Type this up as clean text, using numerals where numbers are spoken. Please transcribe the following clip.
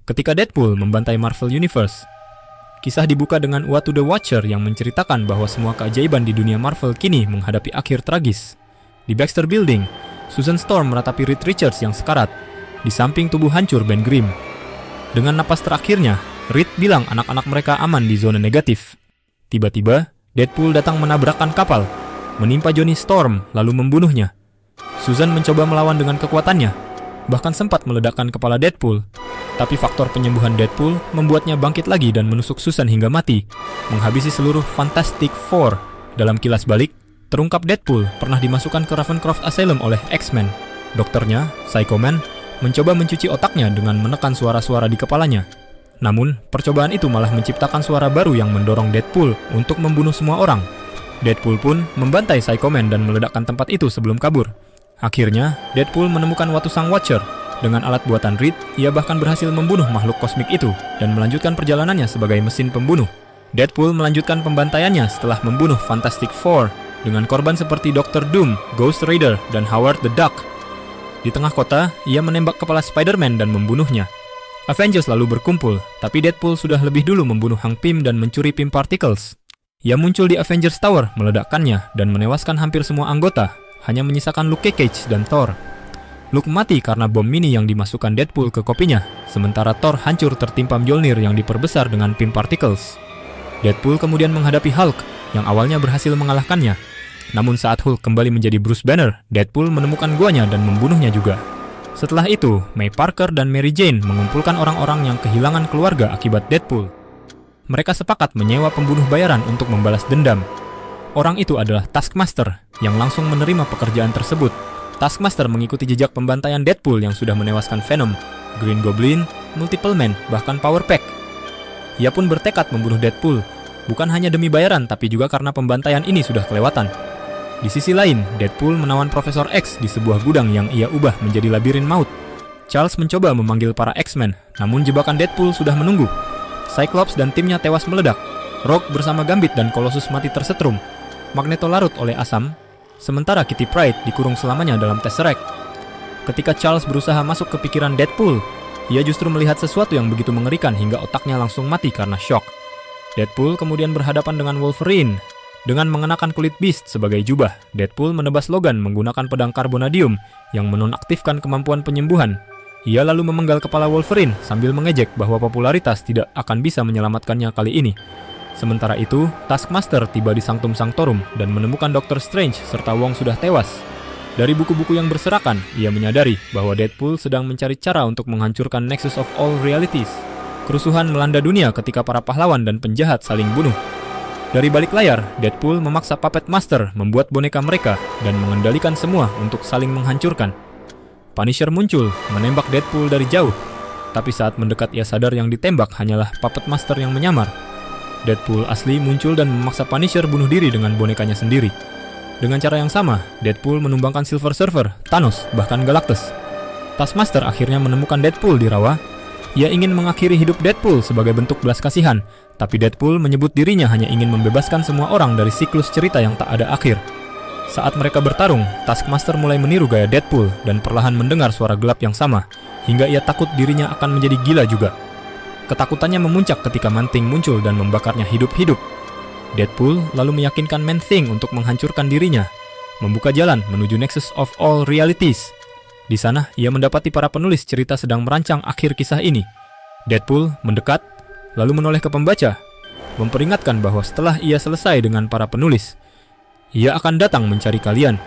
ketika Deadpool membantai Marvel Universe. Kisah dibuka dengan What to the Watcher yang menceritakan bahwa semua keajaiban di dunia Marvel kini menghadapi akhir tragis. Di Baxter Building, Susan Storm meratapi Reed Richards yang sekarat, di samping tubuh hancur Ben Grimm. Dengan napas terakhirnya, Reed bilang anak-anak mereka aman di zona negatif. Tiba-tiba, Deadpool datang menabrakkan kapal, menimpa Johnny Storm lalu membunuhnya. Susan mencoba melawan dengan kekuatannya, bahkan sempat meledakkan kepala Deadpool. Tapi faktor penyembuhan Deadpool membuatnya bangkit lagi dan menusuk Susan hingga mati, menghabisi seluruh Fantastic Four. Dalam kilas balik, terungkap Deadpool pernah dimasukkan ke Ravencroft Asylum oleh X-Men. Dokternya, Psycho Man, mencoba mencuci otaknya dengan menekan suara-suara di kepalanya. Namun, percobaan itu malah menciptakan suara baru yang mendorong Deadpool untuk membunuh semua orang. Deadpool pun membantai Psycho Man dan meledakkan tempat itu sebelum kabur. Akhirnya, Deadpool menemukan Watu Sang Watcher. Dengan alat buatan Reed, ia bahkan berhasil membunuh makhluk kosmik itu dan melanjutkan perjalanannya sebagai mesin pembunuh. Deadpool melanjutkan pembantaiannya setelah membunuh Fantastic Four dengan korban seperti Dr. Doom, Ghost Rider, dan Howard the Duck. Di tengah kota, ia menembak kepala Spider-Man dan membunuhnya. Avengers lalu berkumpul, tapi Deadpool sudah lebih dulu membunuh Hank Pym dan mencuri Pym Particles. Ia muncul di Avengers Tower, meledakkannya, dan menewaskan hampir semua anggota, hanya menyisakan Luke Cage dan Thor. Luke mati karena bom mini yang dimasukkan Deadpool ke kopinya, sementara Thor hancur tertimpa Mjolnir yang diperbesar dengan Pym Particles. Deadpool kemudian menghadapi Hulk, yang awalnya berhasil mengalahkannya. Namun saat Hulk kembali menjadi Bruce Banner, Deadpool menemukan guanya dan membunuhnya juga. Setelah itu, May Parker dan Mary Jane mengumpulkan orang-orang yang kehilangan keluarga akibat Deadpool. Mereka sepakat menyewa pembunuh bayaran untuk membalas dendam. Orang itu adalah Taskmaster, yang langsung menerima pekerjaan tersebut. Taskmaster mengikuti jejak pembantaian Deadpool yang sudah menewaskan Venom, Green Goblin, Multiple Man, bahkan Power Pack. Ia pun bertekad membunuh Deadpool, bukan hanya demi bayaran tapi juga karena pembantaian ini sudah kelewatan. Di sisi lain, Deadpool menawan Profesor X di sebuah gudang yang ia ubah menjadi labirin maut. Charles mencoba memanggil para X-Men, namun jebakan Deadpool sudah menunggu. Cyclops dan timnya tewas meledak. Rogue bersama Gambit dan Colossus mati tersetrum. Magneto larut oleh asam, sementara Kitty Pryde dikurung selamanya dalam Tesseract. Ketika Charles berusaha masuk ke pikiran Deadpool, ia justru melihat sesuatu yang begitu mengerikan hingga otaknya langsung mati karena shock. Deadpool kemudian berhadapan dengan Wolverine. Dengan mengenakan kulit Beast sebagai jubah, Deadpool menebas Logan menggunakan pedang karbonadium yang menonaktifkan kemampuan penyembuhan. Ia lalu memenggal kepala Wolverine sambil mengejek bahwa popularitas tidak akan bisa menyelamatkannya kali ini. Sementara itu, Taskmaster tiba di Sanctum Sanctorum dan menemukan Doctor Strange serta Wong sudah tewas. Dari buku-buku yang berserakan, ia menyadari bahwa Deadpool sedang mencari cara untuk menghancurkan Nexus of All Realities. Kerusuhan melanda dunia ketika para pahlawan dan penjahat saling bunuh. Dari balik layar, Deadpool memaksa Puppet Master membuat boneka mereka dan mengendalikan semua untuk saling menghancurkan. Punisher muncul, menembak Deadpool dari jauh. Tapi saat mendekat ia sadar yang ditembak hanyalah Puppet Master yang menyamar. Deadpool asli muncul dan memaksa Punisher bunuh diri dengan bonekanya sendiri. Dengan cara yang sama, Deadpool menumbangkan Silver Surfer, Thanos, bahkan Galactus. Taskmaster akhirnya menemukan Deadpool di rawa. Ia ingin mengakhiri hidup Deadpool sebagai bentuk belas kasihan, tapi Deadpool menyebut dirinya hanya ingin membebaskan semua orang dari siklus cerita yang tak ada akhir. Saat mereka bertarung, Taskmaster mulai meniru gaya Deadpool dan perlahan mendengar suara gelap yang sama, hingga ia takut dirinya akan menjadi gila juga. Ketakutannya memuncak ketika Man-Thing muncul dan membakarnya hidup-hidup. Deadpool lalu meyakinkan Man-Thing untuk menghancurkan dirinya, membuka jalan menuju Nexus of All Realities. Di sana, ia mendapati para penulis cerita sedang merancang akhir kisah ini. Deadpool mendekat, lalu menoleh ke pembaca, memperingatkan bahwa setelah ia selesai dengan para penulis, ia akan datang mencari kalian.